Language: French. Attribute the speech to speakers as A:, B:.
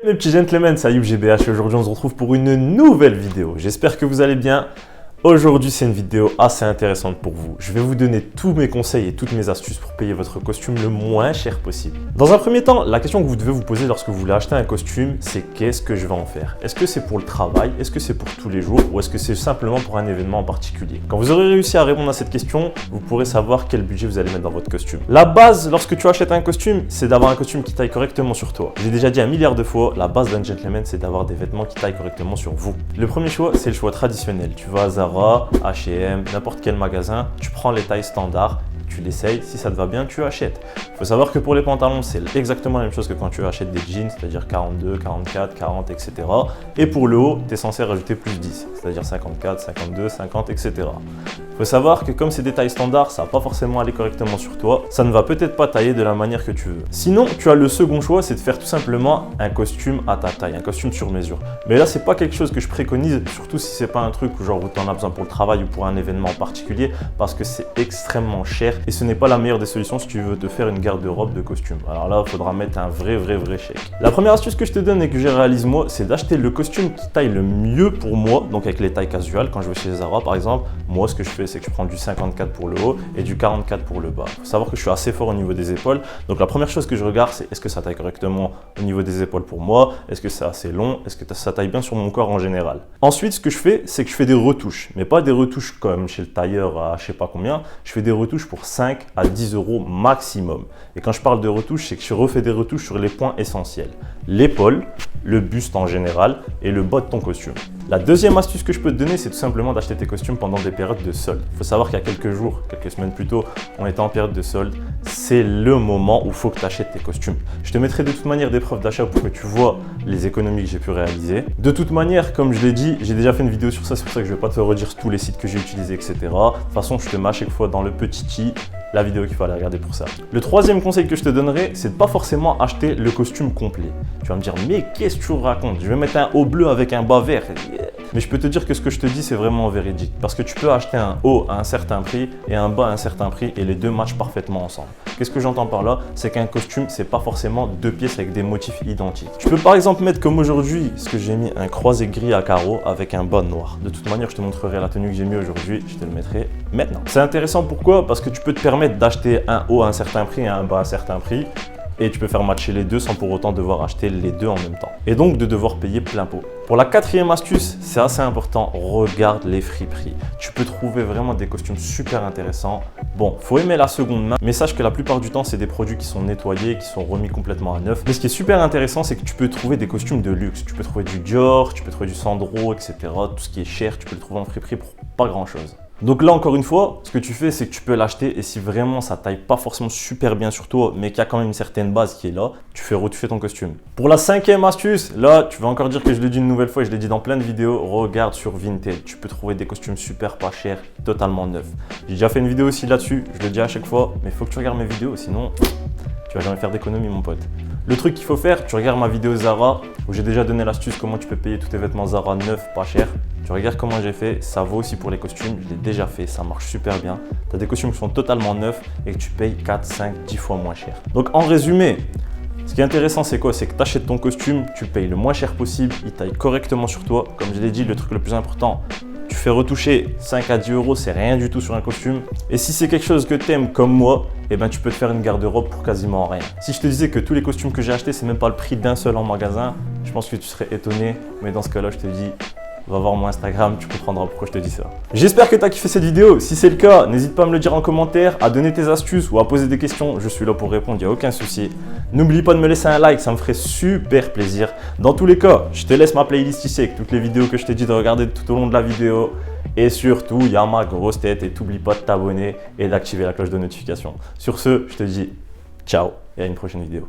A: Mes petits gentlemen, c'est Ayoub GBH et aujourd'hui on se retrouve pour une nouvelle vidéo. J'espère que vous allez bien. Aujourd'hui, c'est une vidéo assez intéressante pour vous. Je vais vous donner tous mes conseils et toutes mes astuces pour payer votre costume le moins cher possible. Dans un premier temps, la question que vous devez vous poser lorsque vous voulez acheter un costume, c'est qu'est-ce que je vais en faire? Est-ce que c'est pour le travail? Est-ce que c'est pour tous les jours? Ou est-ce que c'est simplement pour un événement en particulier? Quand vous aurez réussi à répondre à cette question, vous pourrez savoir quel budget vous allez mettre dans votre costume. La base, lorsque tu achètes un costume, c'est d'avoir un costume qui taille correctement sur toi. J'ai déjà dit un milliard de fois, la base d'un gentleman, c'est d'avoir des vêtements qui taillent correctement sur vous. Le premier choix, c'est le choix traditionnel. Tu vas à Zara, H&M, n'importe quel magasin, tu prends les tailles standards, tu l'essayes, si ça te va bien, tu achètes. Il faut savoir que pour les pantalons, c'est exactement la même chose que quand tu achètes des jeans, c'est-à-dire 42, 44, 40, etc. Et pour le haut, tu es censé rajouter plus 10, c'est-à-dire 54, 52, 50, etc. Il faut savoir que comme c'est des tailles standards, ça ne va pas forcément aller correctement sur toi. Ça ne va peut-être pas tailler de la manière que tu veux. Sinon, tu as le second choix, c'est de faire tout simplement un costume à ta taille, un costume sur mesure. Mais là, c'est pas quelque chose que je préconise, surtout si c'est pas un truc où genre où tu en as besoin pour le travail ou pour un événement en particulier, parce que c'est extrêmement cher et ce n'est pas la meilleure des solutions si tu veux te faire une garde-robe de costume. Alors là, il faudra mettre un vrai chèque. La première astuce que je te donne et que je réalise moi, c'est d'acheter le costume qui taille le mieux pour moi, donc avec les tailles casuales. Quand je vais chez Zara, par exemple, moi, ce que je fais, c'est que je prends du 54 pour le haut et du 44 pour le bas. Il faut savoir que je suis assez fort au niveau des épaules. Donc la première chose que je regarde, c'est est-ce que ça taille correctement au niveau des épaules pour moi? Est-ce que c'est assez long? Est-ce que ça taille bien sur mon corps en général? Ensuite, ce que je fais, c'est que je fais des retouches. Mais pas des retouches comme chez le tailleur à je sais pas combien. Je fais des retouches pour 5 à 10 euros maximum. Et quand je parle de retouches, c'est que je refais des retouches sur les points essentiels. L'épaule, le buste en général et le bas de ton costume. La deuxième astuce que je peux te donner, c'est tout simplement d'acheter tes costumes pendant des périodes de solde. Il faut savoir qu'il y a quelques jours, quelques semaines plus tôt, on était en période de solde. C'est le moment où il faut que tu achètes tes costumes. Je te mettrai de toute manière des preuves d'achat pour que tu vois les économies que j'ai pu réaliser. De toute manière, comme je l'ai dit, j'ai déjà fait une vidéo sur ça, c'est pour ça que je ne vais pas te redire tous les sites que j'ai utilisés, etc. De toute façon, je te mets à chaque fois dans le petit i la vidéo qu'il faut aller regarder pour ça. Le troisième conseil que je te donnerai, c'est de pas forcément acheter le costume complet. Tu vas me dire, mais qu'est-ce que tu racontes? Je vais mettre un haut bleu avec un bas vert. Mais je peux te dire que ce que je te dis, c'est vraiment véridique. Parce que tu peux acheter un haut à un certain prix et un bas à un certain prix et les deux matchent parfaitement ensemble. Qu'est-ce que j'entends par là? C'est qu'un costume, c'est pas forcément deux pièces avec des motifs identiques. Tu peux par exemple mettre comme aujourd'hui, ce que j'ai mis, un croisé gris à carreaux avec un bas noir. De toute manière, je te montrerai la tenue que j'ai mis aujourd'hui, je te le mettrai maintenant. C'est intéressant pourquoi? Parce que tu peux te permettre d'acheter un haut à un certain prix et un bas à un certain prix. Et tu peux faire matcher les deux sans pour autant devoir acheter les deux en même temps. Et donc de devoir payer plein pot. Pour la quatrième astuce, c'est assez important, regarde les friperies. Tu peux trouver vraiment des costumes super intéressants. Bon, faut aimer la seconde main, mais sache que la plupart du temps, c'est des produits qui sont nettoyés, qui sont remis complètement à neuf. Mais ce qui est super intéressant, c'est que tu peux trouver des costumes de luxe. Tu peux trouver du Dior, tu peux trouver du Sandro, etc. Tout ce qui est cher, tu peux le trouver en friperie pour pas grand chose. Donc là, encore une fois, ce que tu fais, c'est que tu peux l'acheter et si vraiment ça taille pas forcément super bien sur toi, mais qu'il y a quand même une certaine base qui est là, tu fais retoucher ton costume. Pour la cinquième astuce, là, tu vas encore dire que je l'ai dit une nouvelle fois et je l'ai dit dans plein de vidéos, regarde sur Vinted. Tu peux trouver des costumes super pas chers, totalement neufs. J'ai déjà fait une vidéo aussi là-dessus, je le dis à chaque fois, mais il faut que tu regardes mes vidéos, sinon tu vas jamais faire d'économie, mon pote. Le truc qu'il faut faire, tu regardes ma vidéo Zara, où j'ai déjà donné l'astuce comment tu peux payer tous tes vêtements Zara neufs, pas chers. Tu regardes comment j'ai fait, ça vaut aussi pour les costumes, je l'ai déjà fait, ça marche super bien. Tu as des costumes qui sont totalement neufs et que tu payes 4, 5, 10 fois moins cher. Donc en résumé, ce qui est intéressant, c'est quoi? C'est que tu achètes ton costume, tu payes le moins cher possible, il taille correctement sur toi. Comme je l'ai dit, le truc le plus important, tu fais retoucher 5 à 10 euros, c'est rien du tout sur un costume. Et si c'est quelque chose que tu aimes comme moi, eh ben, tu peux te faire une garde-robe pour quasiment rien. Si je te disais que tous les costumes que j'ai achetés, c'est même pas le prix d'un seul en magasin, je pense que tu serais étonné. Mais dans ce cas-là, je te dis, va voir mon Instagram, tu comprendras pourquoi je te dis ça. J'espère que tu as kiffé cette vidéo. Si c'est le cas, n'hésite pas à me le dire en commentaire, à donner tes astuces ou à poser des questions. Je suis là pour répondre, il n'y a aucun souci. N'oublie pas de me laisser un like, ça me ferait super plaisir. Dans tous les cas, je te laisse ma playlist ici avec toutes les vidéos que je t'ai dit de regarder tout au long de la vidéo. Et surtout, il y a ma grosse tête et t'oublie pas de t'abonner et d'activer la cloche de notification. Sur ce, je te dis ciao et à une prochaine vidéo.